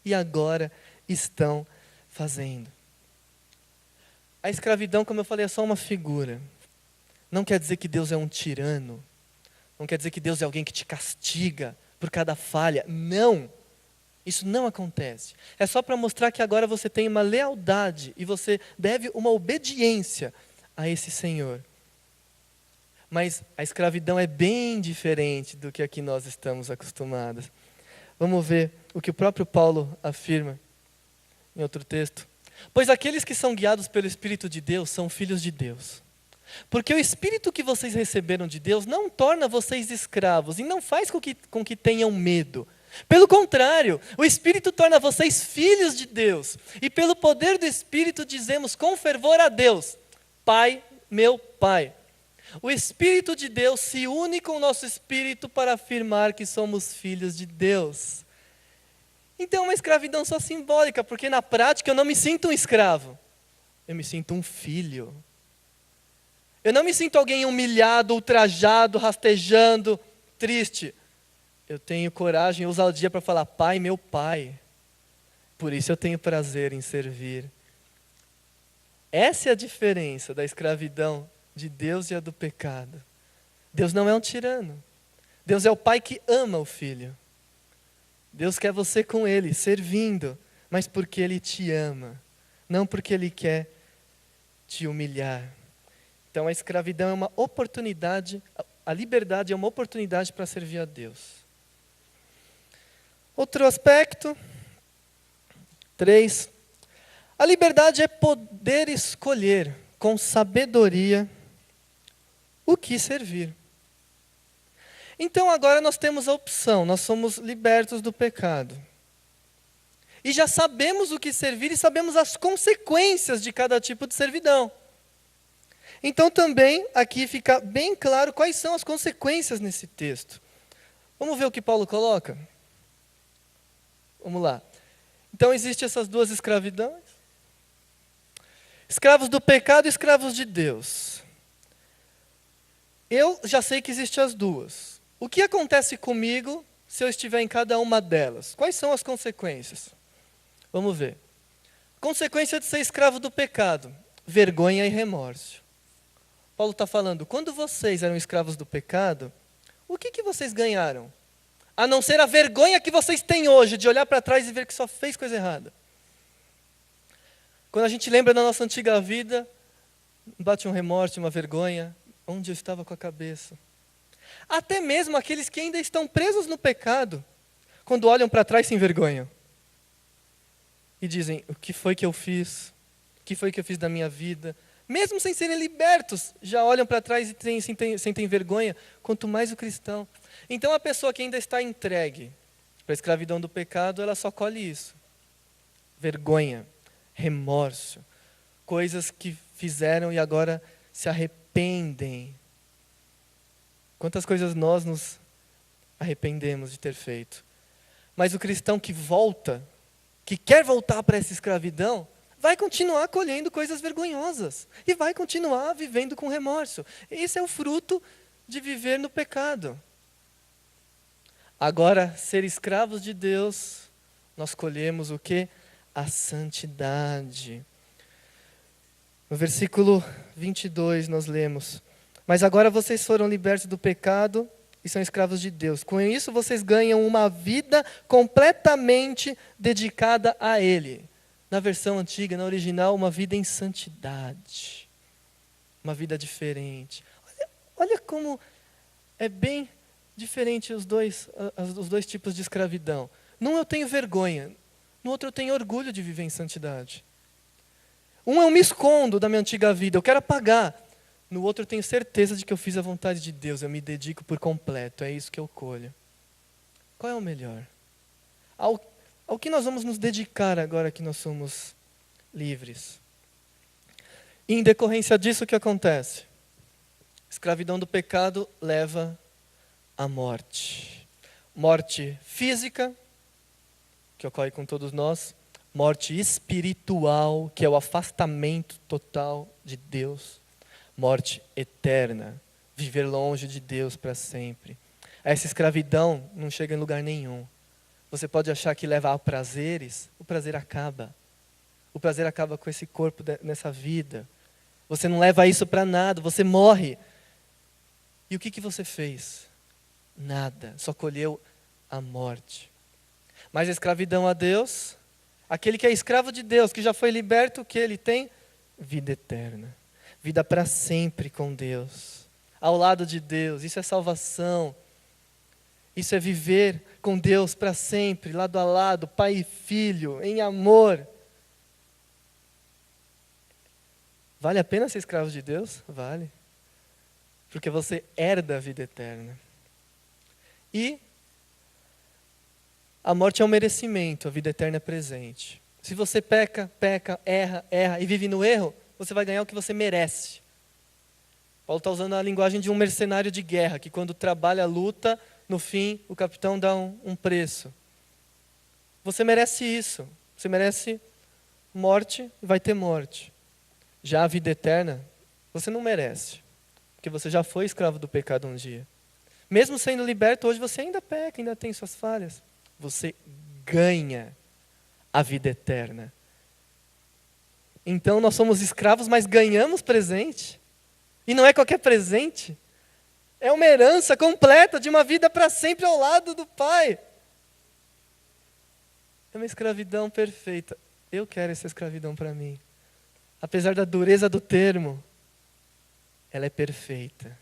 e agora estão fazendo. A escravidão, como eu falei, é só uma figura. Não quer dizer que Deus é um tirano. Não quer dizer que Deus é alguém que te castiga por cada falha. Não! Isso não acontece. É só para mostrar que agora você tem uma lealdade e você deve uma obediência a esse Senhor. Mas a escravidão é bem diferente do que aqui nós estamos acostumados. Vamos ver o que o próprio Paulo afirma em outro texto. Pois aqueles que são guiados pelo Espírito de Deus são filhos de Deus. Porque o Espírito que vocês receberam de Deus não torna vocês escravos e não faz com que tenham medo. Pelo contrário, o Espírito torna vocês filhos de Deus. E pelo poder do Espírito dizemos com fervor a Deus: Pai, meu Pai. O Espírito de Deus se une com o nosso espírito para afirmar que somos filhos de Deus. Então é uma escravidão só simbólica, porque na prática eu não me sinto um escravo. Eu me sinto um filho. Eu não me sinto alguém humilhado, ultrajado, rastejando, triste. Eu tenho coragem e ousadia para falar: Pai, meu Pai. Por isso eu tenho prazer em servir. Essa é a diferença da escravidão de Deus e a do pecado. Deus não é um tirano. Deus é o Pai que ama o Filho. Deus quer você com Ele, servindo, mas porque Ele te ama, não porque Ele quer te humilhar. Então a escravidão é uma oportunidade, a liberdade é uma oportunidade para servir a Deus. Outro aspecto, 3. A liberdade é poder escolher com sabedoria o que servir. Então agora nós temos a opção, nós somos libertos do pecado. E já sabemos o que servir e sabemos as consequências de cada tipo de servidão. Então também aqui fica bem claro quais são as consequências nesse texto. Vamos ver o que Paulo coloca? Vamos lá. Então existem essas duas escravidões. Escravos do pecado e escravos de Deus. Eu já sei que existem as duas. O que acontece comigo se eu estiver em cada uma delas? Quais são as consequências? Vamos ver. Consequência de ser escravo do pecado: vergonha e remorso. Paulo está falando, quando vocês eram escravos do pecado, o que vocês ganharam? A não ser a vergonha que vocês têm hoje, de olhar para trás e ver que só fez coisa errada. Quando a gente lembra da nossa antiga vida, bate um remorso, uma vergonha. Onde eu estava com a cabeça? Até mesmo aqueles que ainda estão presos no pecado, quando olham para trás se envergonham. E dizem, o que foi que eu fiz? O que foi que eu fiz da minha vida? Mesmo sem serem libertos, já olham para trás e sentem vergonha, quanto mais o cristão. Então a pessoa que ainda está entregue para a escravidão do pecado, ela só colhe isso. Vergonha, remorso, coisas que fizeram e agora se arrependem. Quantas coisas nós nos arrependemos de ter feito. Mas o cristão que volta, que quer voltar para essa escravidão, vai continuar colhendo coisas vergonhosas. E vai continuar vivendo com remorso. Esse é o fruto de viver no pecado. Agora, ser escravos de Deus, nós colhemos o quê? A santidade. No versículo 22 nós lemos: mas agora vocês foram libertos do pecado e são escravos de Deus. Com isso vocês ganham uma vida completamente dedicada a Ele. Na versão antiga, na original, uma vida em santidade. Uma vida diferente. Olha como é bem diferente os dois tipos de escravidão. Num eu tenho vergonha, no outro eu tenho orgulho de viver em santidade. Um eu me escondo da minha antiga vida, eu quero apagar. No outro eu tenho certeza de que eu fiz a vontade de Deus, eu me dedico por completo, é isso que eu colho. Qual é o melhor? Ao que nós vamos nos dedicar agora que nós somos livres? E em decorrência disso, o que acontece? Escravidão do pecado leva à morte. Morte física, que ocorre com todos nós. Morte espiritual, que é o afastamento total de Deus. Morte eterna, viver longe de Deus para sempre. Essa escravidão não chega em lugar nenhum. Você pode achar que leva a prazeres, o prazer acaba. O prazer acaba com esse corpo nessa vida. Você não leva isso para nada, você morre. E o que você fez? Nada, só colheu a morte. Mas a escravidão a Deus, aquele que é escravo de Deus, que já foi liberto, o que ele tem? Vida eterna. Vida para sempre com Deus. Ao lado de Deus, isso é salvação. Isso é viver com Deus para sempre, lado a lado, pai e filho, em amor. Vale a pena ser escravo de Deus? Vale. Porque você herda a vida eterna. E a morte é um merecimento, a vida eterna é presente. Se você peca, erra e vive no erro, você vai ganhar o que você merece. Paulo está usando a linguagem de um mercenário de guerra, que quando trabalha, luta, no fim, o capitão dá um preço. Você merece isso. Você merece morte e vai ter morte. Já a vida eterna, você não merece. Porque você já foi escravo do pecado um dia. Mesmo sendo liberto, hoje você ainda peca, ainda tem suas falhas. Você ganha a vida eterna. Então nós somos escravos, mas ganhamos presente. E não é qualquer presente. É uma herança completa de uma vida para sempre ao lado do Pai. É uma escravidão perfeita. Eu quero essa escravidão para mim. Apesar da dureza do termo, ela é perfeita.